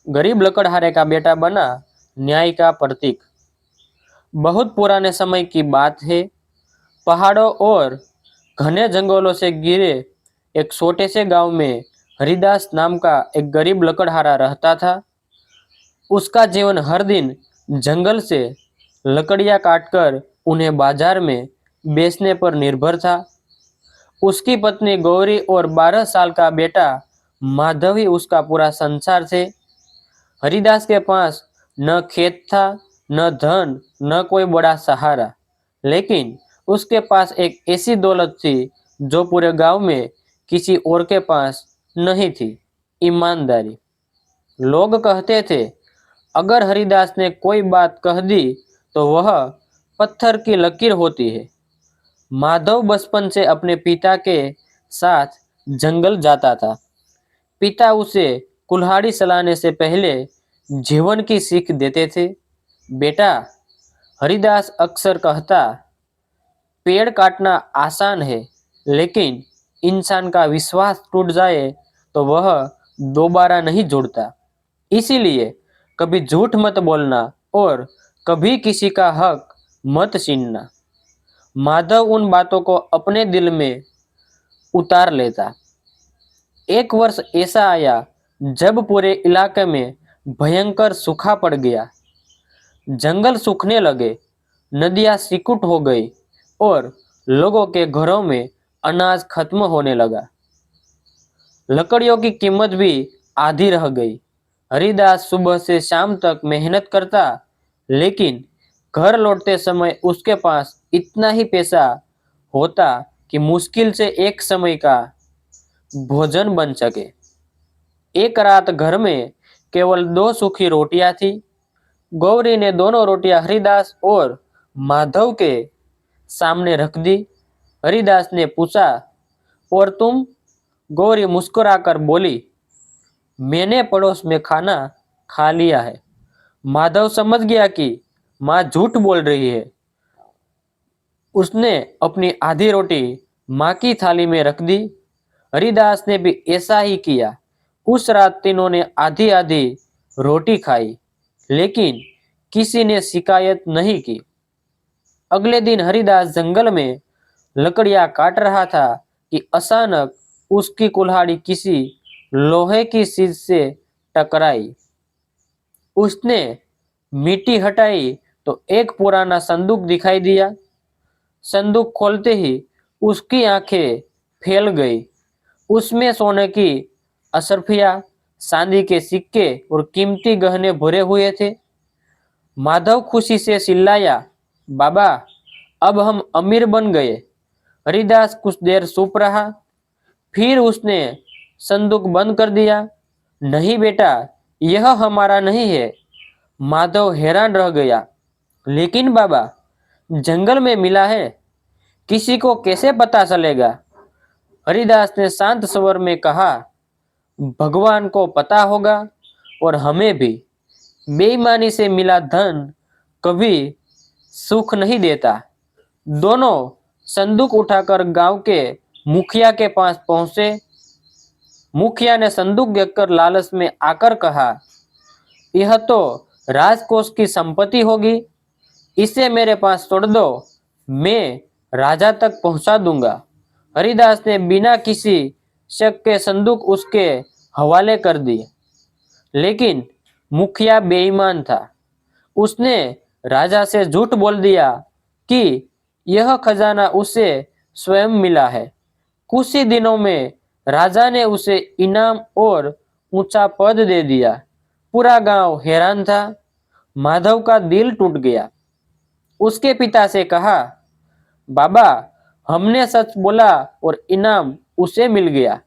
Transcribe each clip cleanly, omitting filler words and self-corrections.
गरीब लकड़हारे का बेटा बना न्याय का प्रतीक। बहुत पुराने समय की बात है। पहाड़ों और घने जंगलों से घिरे एक छोटे से गांव में हरिदास नाम का एक गरीब लकड़हारा रहता था। उसका जीवन हर दिन जंगल से लकड़ियां काटकर उन्हें बाजार में बेचने पर निर्भर था। उसकी पत्नी गौरी और 12 साल का बेटा माधव ही उसका पूरा संसार थे। हरिदास के पास न खेत था, न धन, न कोई बड़ा सहारा, लेकिन उसके पास एक ऐसी दौलत थी जो पूरे गांव में किसी और के पास नहीं थी, ईमानदारी। लोग कहते थे, अगर हरिदास ने कोई बात कह दी तो वह पत्थर की लकीर होती है। माधव बचपन से अपने पिता के साथ जंगल जाता था। पिता उसे कुल्हाड़ी चलाने से पहले जीवन की सीख देते थे। बेटा, हरिदास अक्सर कहता, पेड़ काटना आसान है, लेकिन इंसान का विश्वास टूट जाए तो वह दोबारा नहीं जुड़ता। इसीलिए कभी झूठ मत बोलना और कभी किसी का हक मत छीनना। माधव उन बातों को अपने दिल में उतार लेता। एक वर्ष ऐसा आया जब पूरे इलाके में भयंकर सूखा पड़ गया। जंगल सूखने लगे, नदियां सिकुड़ हो गई और लोगों के घरों में अनाज खत्म होने लगा। लकड़ियों की कीमत भी आधी रह गई। हरिदास सुबह से शाम तक मेहनत करता, लेकिन घर लौटते समय उसके पास इतना ही पैसा होता कि मुश्किल से एक समय का भोजन बन सके। एक रात घर में केवल 2 सूखी रोटियां थी। गौरी ने दोनों रोटियां हरिदास और माधव के सामने रख दी। हरिदास ने पूछा, और तुम? गौरी मुस्कुराकर बोली, मैंने पड़ोस में खाना खा लिया है। माधव समझ गया कि माँ झूठ बोल रही है। उसने अपनी आधी रोटी माँ की थाली में रख दी। हरिदास ने भी ऐसा ही किया। उस रात तीनों ने आधी आधी रोटी खाई, लेकिन किसी ने शिकायत नहीं की। अगले दिन हरिदास जंगल में लकड़ियां काट रहा था कि अचानक उसकी कुल्हाड़ी किसी लोहे की चीज से टकराई। उसने मिट्टी हटाई तो एक पुराना संदूक दिखाई दिया। संदूक खोलते ही उसकी आंखें फैल गई। उसमें सोने की अशर्फियां, चांदी के सिक्के और कीमती गहने भरे हुए थे। माधव खुशी से चिल्लाया, बाबा, अब हम अमीर बन गए। हरिदास कुछ देर चुप रहा, फिर उसने संदूक बंद कर दिया। नहीं बेटा, यह हमारा नहीं है। माधव हैरान रह गया। लेकिन बाबा, जंगल में मिला है, किसी को कैसे पता चलेगा? हरिदास ने शांत स्वर में कहा, भगवान को पता होगा और हमें भी। बेईमानी से मिला धन कभी सुख नहीं देता। दोनों संदूक उठाकर गांव के मुखिया के पास पहुंचे। मुखिया ने संदूक देखकर लालच में आकर कहा, यह तो राजकोष की संपत्ति होगी, इसे मेरे पास छोड़ दो, मैं राजा तक पहुंचा दूंगा। हरिदास ने बिना किसी शक के संदूक उसके हवाले कर दी, लेकिन मुखिया बेईमान था। उसने राजा से झूठ बोल दिया कि यह खजाना उसे स्वयं मिला है। कुछ ही दिनों में राजा ने उसे इनाम और ऊंचा पद दे दिया। पूरा गांव हैरान था। माधव का दिल टूट गया। उसके पिता से कहा, बाबा, हमने सच बोला और इनाम उसे मिल गया।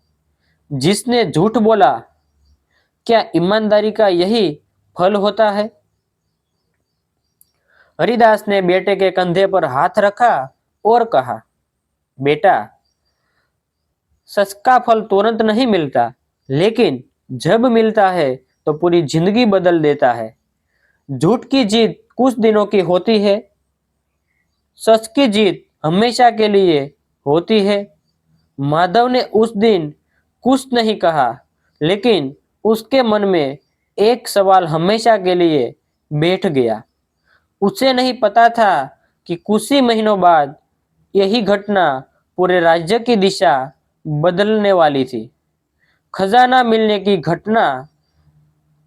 जिसने झूठ बोला, क्या ईमानदारी का यही फल होता है? हरिदास ने बेटे के कंधे पर हाथ रखा और कहा, बेटा, सच का फल तुरंत नहीं मिलता, लेकिन जब मिलता है तो पूरी जिंदगी बदल देता है। झूठ की जीत कुछ दिनों की होती है, सच की जीत हमेशा के लिए होती है। माधव ने उस दिन कुछ नहीं कहा, लेकिन उसके मन में एक सवाल हमेशा के लिए बैठ गया। उसे नहीं पता था कि कुछ ही महीनों बाद यही घटना पूरे राज्य की दिशा बदलने वाली थी। खजाना मिलने की घटना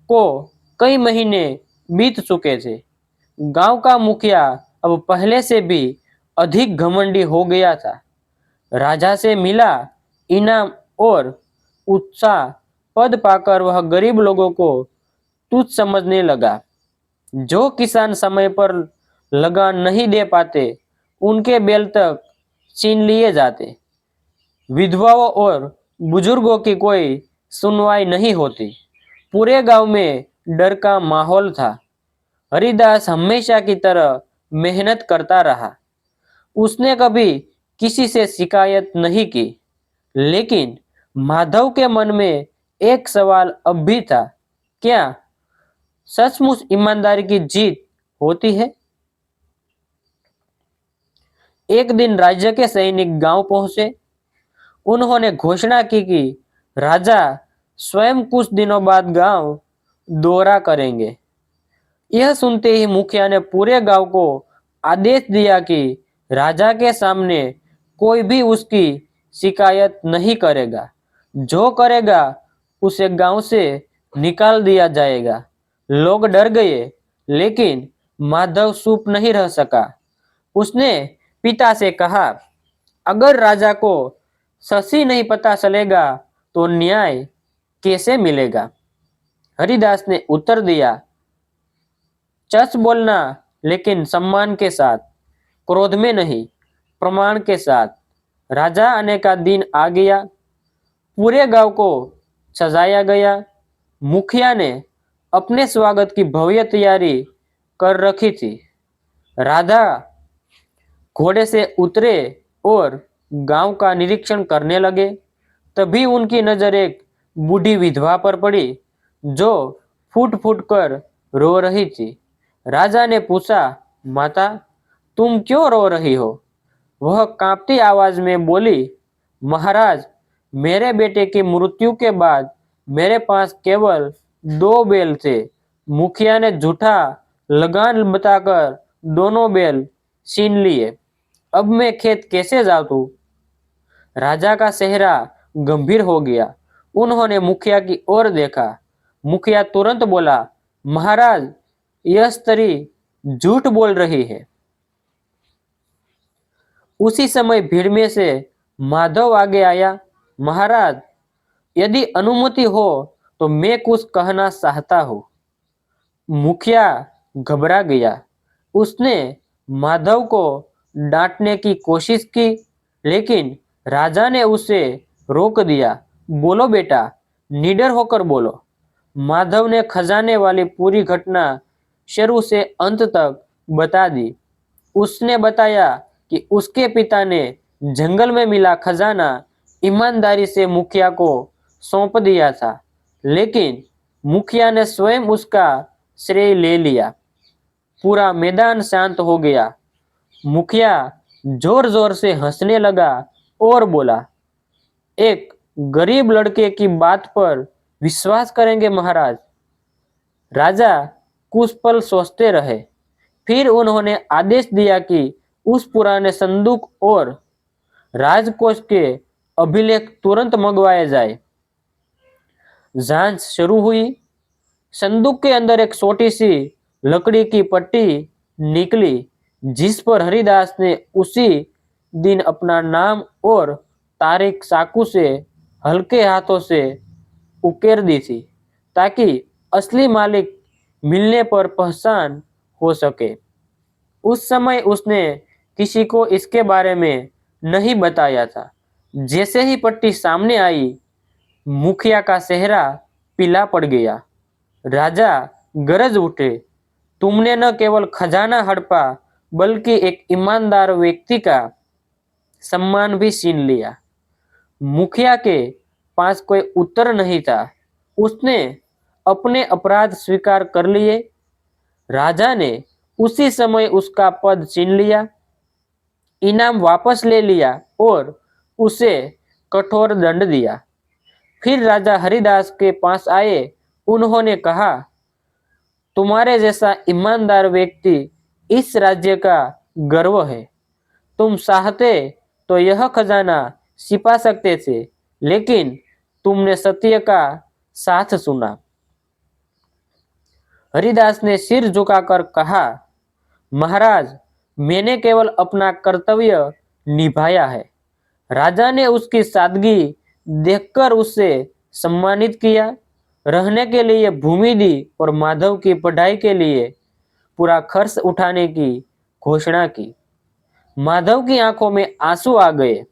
को कई महीने बीत चुके थे। गांव का मुखिया अब पहले से भी अधिक घमंडी हो गया था। राजा से मिला इनाम और उत्साह पद पाकर वह गरीब लोगों को तुच्छ समझने लगा। जो किसान समय पर लगान नहीं दे पाते उनके बैल तक छीन लिए जाते। विधवाओं और बुजुर्गों की कोई सुनवाई नहीं होती। पूरे गांव में डर का माहौल था। हरिदास हमेशा की तरह मेहनत करता रहा। उसने कभी किसी से शिकायत नहीं की। लेकिन माधव के मन में एक सवाल अब भी था, क्या सचमुच ईमानदारी की जीत होती है? एक दिन राज्य के सैनिक गांव पहुंचे। उन्होंने घोषणा की कि राजा स्वयं कुछ दिनों बाद गांव दौरा करेंगे। यह सुनते ही मुखिया ने पूरे गांव को आदेश दिया कि राजा के सामने कोई भी उसकी शिकायत नहीं करेगा। जो करेगा उसे गांव से निकाल दिया जाएगा। लोग डर गए, लेकिन माधव चुप नहीं रह सका। उसने पिता से कहा, अगर राजा को सही नहीं पता चलेगा तो न्याय कैसे मिलेगा? हरिदास ने उत्तर दिया, सच बोलना, लेकिन सम्मान के साथ, क्रोध में नहीं, प्रमाण के साथ। राजा आने का दिन आ गया। पूरे गांव को सजाया गया। मुखिया ने अपने स्वागत की भव्य तैयारी कर रखी थी। राजा घोड़े से उतरे और गांव का निरीक्षण करने लगे। तभी उनकी नजर एक बूढ़ी विधवा पर पड़ी जो फूट फूट कर रो रही थी। राजा ने पूछा, माता, तुम क्यों रो रही हो? वह कांपती आवाज में बोली, महाराज, मेरे बेटे की मृत्यु के बाद मेरे पास केवल 2 बैल थे। मुखिया ने झूठा लगान बताकर दोनों बैल छीन लिए। अब मैं खेत कैसे जाऊं? राजा का चेहरा गंभीर हो गया। उन्होंने मुखिया की ओर देखा। मुखिया तुरंत बोला, महाराज, यह स्त्री झूठ बोल रही है। उसी समय भीड़ में से माधव आगे आया। महाराज, यदि अनुमति हो तो मैं कुछ कहना चाहता हूँ। मुखिया घबरा गया। उसने माधव को डांटने की कोशिश की, लेकिन राजा ने उसे रोक दिया। बोलो बेटा, निडर होकर बोलो। माधव ने खजाने वाली पूरी घटना शुरू से अंत तक बता दी। उसने बताया कि उसके पिता ने जंगल में मिला खजाना ईमानदारी से मुखिया को सौंप दिया था, लेकिन मुखिया ने स्वयं उसका श्रेय ले लिया। पूरा मैदान शांत हो गया। मुखिया जोर जोर से हंसने लगा और बोला, एक गरीब लड़के की बात पर विश्वास करेंगे महाराज? राजा कुछ पल सोचते रहे। फिर उन्होंने आदेश दिया कि उस पुराने संदूक और राजकोष के अभिलेख तुरंत मंगवाए जाए। जांच शुरू हुई। संदूक के अंदर एक छोटी सी लकड़ी की पट्टी निकली, जिस पर हरिदास ने उसी दिन अपना नाम और तारीख चाकू से हल्के हाथों से उकेर दी थी, ताकि असली मालिक मिलने पर पहचान हो सके। उस समय उसने किसी को इसके बारे में नहीं बताया था। जैसे ही पट्टी सामने आई, मुखिया का चेहरा पीला पड़ गया। राजा गरज उठे, तुमने न केवल खजाना हड़पा, बल्कि एक ईमानदार व्यक्ति का सम्मान भी छीन लिया। मुखिया के पास कोई उत्तर नहीं था। उसने अपने अपराध स्वीकार कर लिए। राजा ने उसी समय उसका पद छीन लिया, इनाम वापस ले लिया और उसे कठोर दंड दिया। फिर राजा हरिदास के पास आए उन्होंने कहा, तुम्हारे जैसा ईमानदार व्यक्ति इस राज्य का गर्व है। तुम चाहते तो यह खजाना छिपा सकते थे, लेकिन तुमने सत्य का साथ सुना। हरिदास ने सिर झुकाकर कहा, महाराज, मैंने केवल अपना कर्तव्य निभाया है। राजा ने उसकी सादगी देखकर उससे सम्मानित किया, रहने के लिए भूमि दी और माधव की पढ़ाई के लिए पूरा खर्च उठाने की घोषणा की। माधव की आंखों में आंसू आ गए।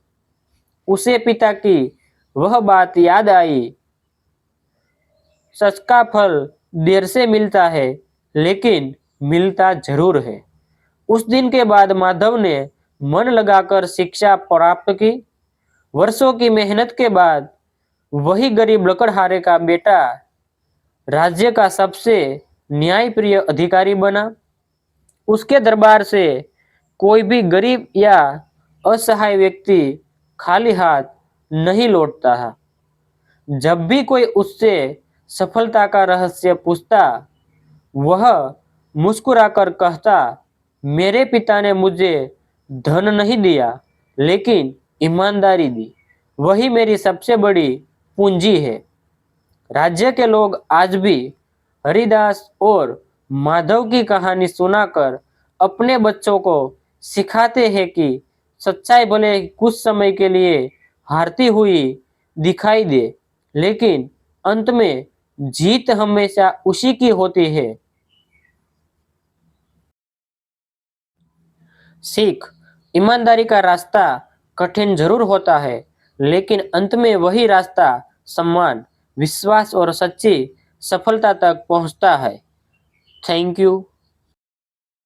उसे पिता की वह बात याद आई, सच का फल देर से मिलता है, लेकिन मिलता जरूर है। उस दिन के बाद माधव ने मन लगाकर शिक्षा प्राप्त की। वर्षों की मेहनत के बाद वही गरीब लकड़हारे का बेटा राज्य का सबसे न्यायप्रिय अधिकारी बना। उसके दरबार से कोई भी गरीब या असहाय व्यक्ति खाली हाथ नहीं लौटता है। जब भी कोई उससे सफलता का रहस्य पूछता, वह मुस्कुराकर कहता, मेरे पिता ने मुझे धन नहीं दिया, लेकिन ईमानदारी दी। वही मेरी सबसे बड़ी पूंजी है। राज्य के लोग आज भी हरिदास और माधव की कहानी सुनाकर अपने बच्चों को सिखाते हैं कि सच्चाई भले कुछ समय के लिए हारती हुई दिखाई दे, लेकिन अंत में जीत हमेशा उसी की होती है। सीख, ईमानदारी का रास्ता कठिन जरूर होता है, लेकिन अंत में वही रास्ता सम्मान, विश्वास और सच्ची सफलता तक पहुंचता है। Thank you.